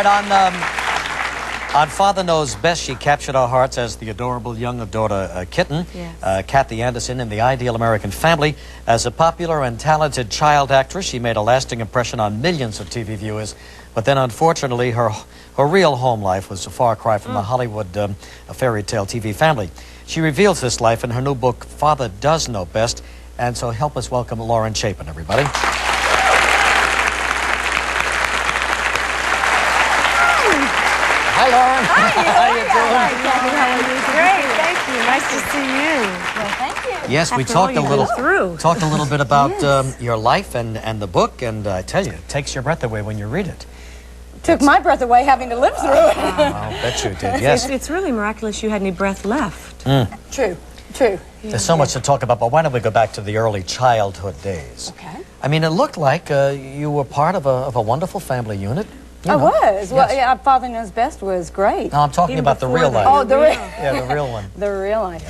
right, on Father Knows Best, she captured our hearts as the adorable young daughter kitten, Yes. Kathie Anderson, in The Ideal American Family. As a popular and talented child actress, she made a lasting impression on millions of TV viewers. But then, unfortunately, her real home life was a far cry from the Hollywood fairy tale TV family. She reveals this life in her new book, Father Does Know Best. And so help us welcome Lauren Chapin, everybody. Hi, Lauren. Hi, How you doing? Hi, Kathy. How are you? Great, thank you. Nice to see you. Well, thank you. Yes, we After all talked a you've little been through. talked a little bit about Yes. your life and the book, and I tell you, it takes your breath away when you read it. Took my breath away having to live through it. I'll bet you did. Yes, It's really miraculous you had any breath left. True, true. there's so much to talk about, but why don't we go back to the early childhood days? Okay. I mean, it looked like you were part of a wonderful family unit. You I know. was. Well, Yes. yeah, Father Knows Best was great. No, I'm talking Even about the before real that. life. Oh, the real. Yeah, the real one. The real life.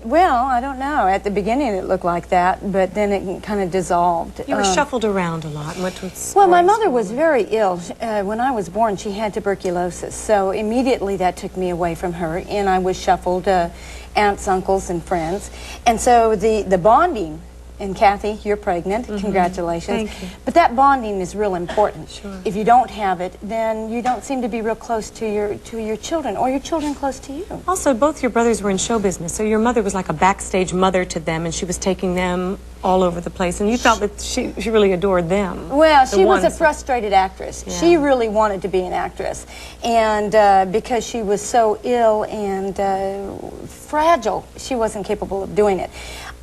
Well, I don't know. At the beginning, it looked like that, but then it kind of dissolved. You were shuffled around a lot and went to Well, my sports mother school. was very ill. When I was born, she had tuberculosis. So immediately that took me away from her, and I was shuffled aunts, uncles, and friends. And so the bonding, and Kathy, you're pregnant. Congratulations. Thank you. But that bonding is real important. Sure. If you don't have it, then you don't seem to be real close to your children, or your children close to you. Also, both your brothers were in show business, so your mother was like a backstage mother to them, and she was taking them all over the place, and you felt that she really adored them. Well, she was a ones- frustrated actress. Yeah. She really wanted to be an actress. And because she was so ill and fragile, she wasn't capable of doing it.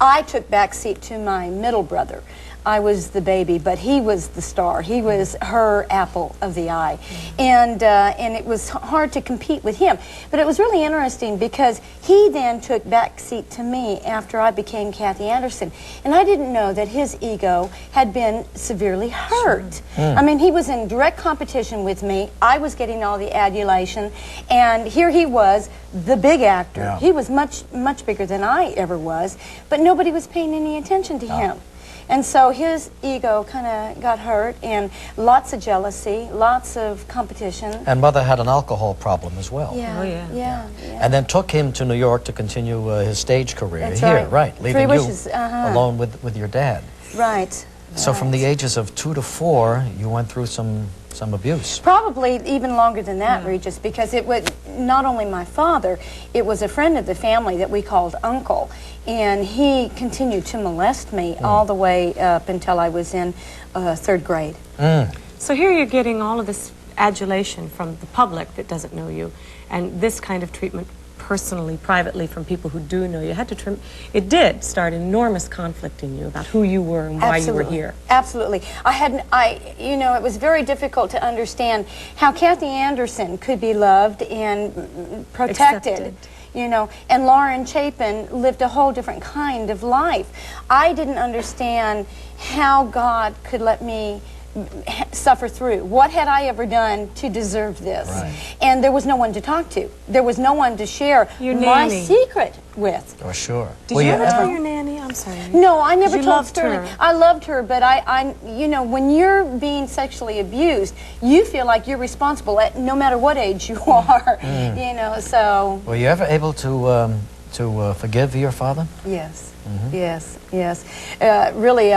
I took back seat to my middle brother. I was the baby, but he was the star. He was her apple of the eye. And it was hard to compete with him. But it was really interesting because he then took back seat to me after I became Kathie Anderson. And I didn't know that his ego had been severely hurt. I mean, he was in direct competition with me. I was getting all the adulation. And here he was, the big actor. Yeah. He was much, much bigger than I ever was. But nobody was paying any attention to him. And so his ego kind of got hurt, and lots of jealousy, lots of competition. And Mother had an alcohol problem as well. Yeah, Oh, yeah. yeah. And then took him to New York to continue his stage career That's here, right. leaving Three you Wishes, alone with your dad. Right. So from the ages of 2 to 4, you went through some abuse. Probably even longer than that, Regis, because it was not only my father, it was a friend of the family that we called Uncle, and he continued to molest me all the way up until I was in 3rd grade. So here you're getting all of this adulation from the public that doesn't know you, and this kind of treatment personally, privately, from people who do know you. It did start enormous conflict in you about who you were and why you were here. Absolutely. You know, it was very difficult to understand how Kathie Anderson could be loved and protected. Accepted. You know, and Lauren Chapin lived a whole different kind of life. I didn't understand how God could let me suffer through. What had I ever done to deserve this? Right. And there was no one to talk to. There was no one to share Your my nanny. secret with. Oh, sure. Did you ever tell your nanny? I'm sorry. No, I never You told loved Sterling. her. I loved her, but you know, when you're being sexually abused, you feel like you're responsible at no matter what age you are. You know, so Were you ever able to forgive your father? yes. Yes, yes. Really,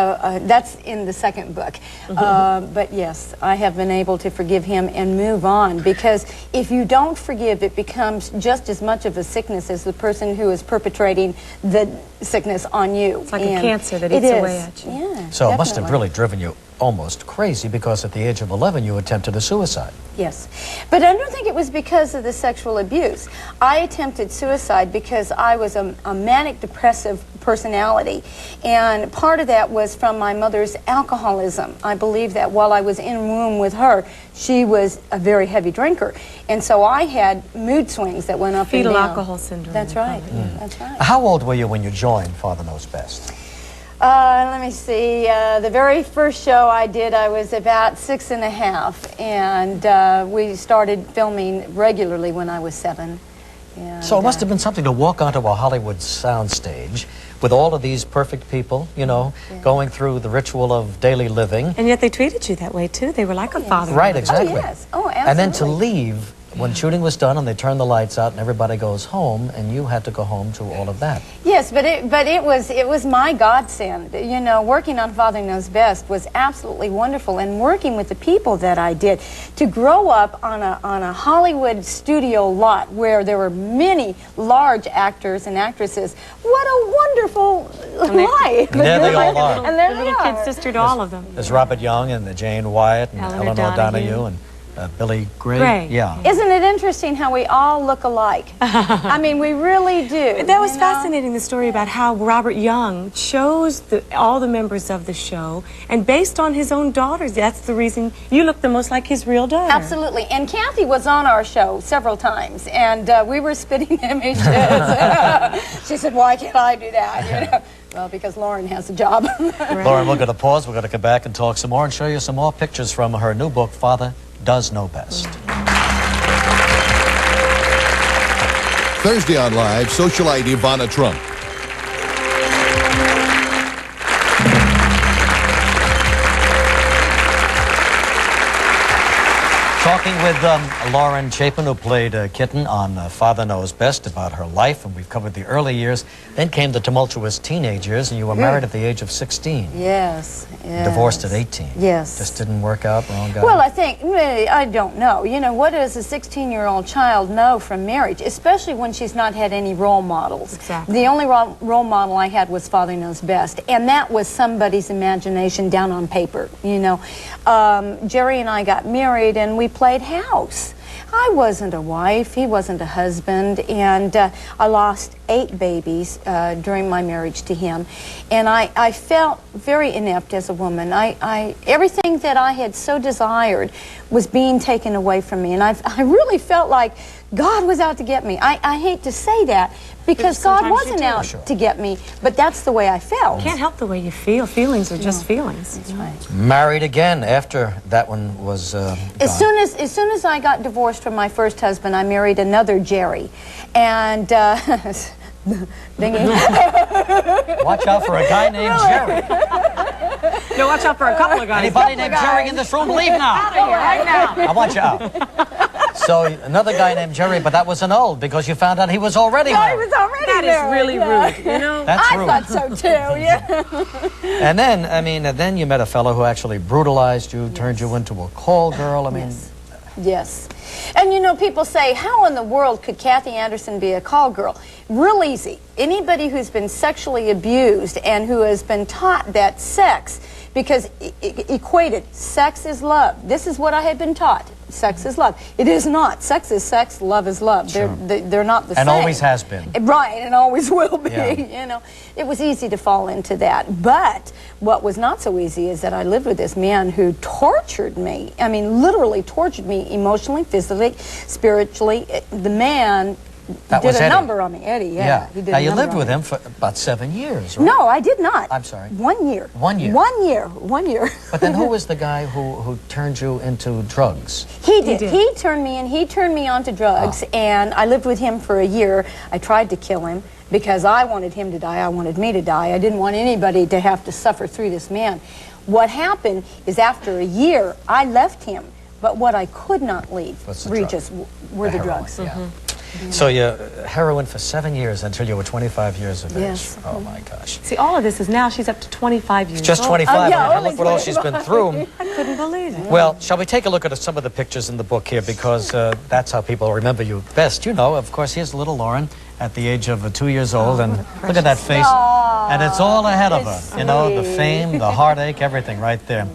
that's in the 2nd book. But yes, I have been able to forgive him and move on, because if you don't forgive, it becomes just as much of a sickness as the person who is perpetrating the sickness on you. It's like a And cancer that it eats is. away at you. Yeah, So it must have definitely. really driven you almost crazy, because at the age of 11 you attempted a suicide. Yes, but I don't think it was because of the sexual abuse. I attempted suicide because I was a manic depressive personality, and part of that was from my mother's alcoholism. I believe that while I was in room with her, she was a very heavy drinker, and so I had mood swings that went up Fetal and down. alcohol syndrome. That's right. That's right. How old were you when you joined Father Knows Best? Let me see. The very first show I did, I was about 6½, and we started filming regularly when I was 7. And, So it must have been something to walk onto a Hollywood soundstage with all of these perfect people, you know, going through the ritual of daily living. And yet they treated you that way, too. They were like a father. Right, exactly. Oh, yes. Oh, absolutely. And then to leave when shooting was done and they turned the lights out and everybody goes home, and you had to go home to all of that. Yes, but it was my godsend. You know, working on Father Knows Best was absolutely wonderful, and working with the people that I did, to grow up on a Hollywood studio lot where there were many large actors and actresses. What a wonderful life! And there they all are. And there The they little are. kid sister to all of them. There's Robert Young and Jane Wyatt and Eleanor Eleanor Donahue. Donahue and Billy Gray. Gray. Yeah. Isn't it interesting how we all look alike? I mean, we really do. That was you know? fascinating, the story about how Robert Young chose all the members of the show, and based on his own daughters, that's the reason you look the most like his real daughter. Absolutely. And Kathy was on our show several times, and we were spitting images. She said, why can't I do that? You know? Well, because Lauren has a job. Lauren, we're going to pause. We're going to come back and talk some more and show you some more pictures from her new book, Father Does Know Best. Thursday on Live, socialite Ivana Trump. Talking with Lauren Chapin, who played Kitten on Father Knows Best, about her life, and we've covered the early years. Then came the tumultuous teenage years, and you were married at the age of 16. Yes, yes. Divorced at 18. Yes. Just didn't work out, wrong guy. Well, I think, I don't know. You know, what does a 16-year-old child know from marriage, especially when she's not had any role models? Exactly. The only role model I had was Father Knows Best, and that was somebody's imagination down on paper, you know. Jerry and I got married, and we played house. I wasn't a wife, he wasn't a husband, and I lost 8 babies during my marriage to him, and I felt very inept as a woman. Everything that I had so desired was being taken away from me, and I really felt like God was out to get me. I hate to say that, because God sometimes you wasn't do. out Sure. to get me, but that's the way I felt. Can't help the way you feel. Feelings are just feelings. That's right. Married again after that one was gone. As soon as I got divorced from my first husband, I married another Jerry, and Watch out for a guy named Jerry. No, watch out for a couple of guys. Anybody named Jerry in this room, leave now. Right now. I want you out. So another guy named Jerry, but that was annulled because you found out he was already I married. was already That married, is really yeah. rude, you know? That's I rude. thought so too, yeah. And then, then you met a fellow who actually brutalized you, turned you into a call girl. I mean, Yes. And you know, people say, how in the world could Kathy Anderson be a call girl? Real easy. Anybody who's been sexually abused and who has been taught that sex, because equated, sex is love. This is what I had been taught. Sex is love. It is not. Sex is sex, love is love. Sure. They're not the same. and always has been. Right, and always will be. Yeah. You know, it was easy to fall into that. But what was not so easy is that I lived with this man who tortured me. I mean, literally tortured me emotionally, physically, spiritually. The man That did was a Eddie. number on me. Eddie, yeah. He did Now a you number lived on with me. him for about 7 years, right? No, I did not. I'm sorry. 1 year. 1 year. 1 year. 1 year. But then who was the guy who turned you into drugs? He did. did. He turned me in. He turned me onto drugs, and I lived with him for a year. I tried to kill him because I wanted him to die. I wanted me to die. I didn't want anybody to have to suffer through this man. What happened is after a year, I left him. But what I could not leave, What's the Regis, were the heroin, drugs. Yeah. So you heroin for 7 years until you were 25 years of age. Yes. Oh my gosh. See, all of this is now she's up to 25 years Just old. 25. yeah, and only look what all she's been 25. through. I couldn't believe it. Well, shall we take a look at some of the pictures in the book here, because that's how people remember you best. You know, of course, here's little Lauren at the age of 2 years old, and look at that face. Aw, And it's all ahead of her. it's You know, the sweet. fame, the heartache, everything right there.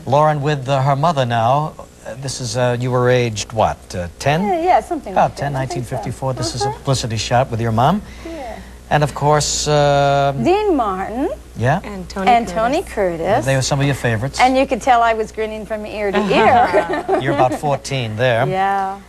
Lauren with her mother now. This is, you were aged, what, 10? Yeah, something About like 10, that. I think so. 1954. This is a publicity shot with your mom. Yeah. And of course, Dean Martin yeah, And Tony and Curtis. Tony Curtis. they were some of your favorites. And you could tell I was grinning from ear to ear. You're about 14 there. Yeah.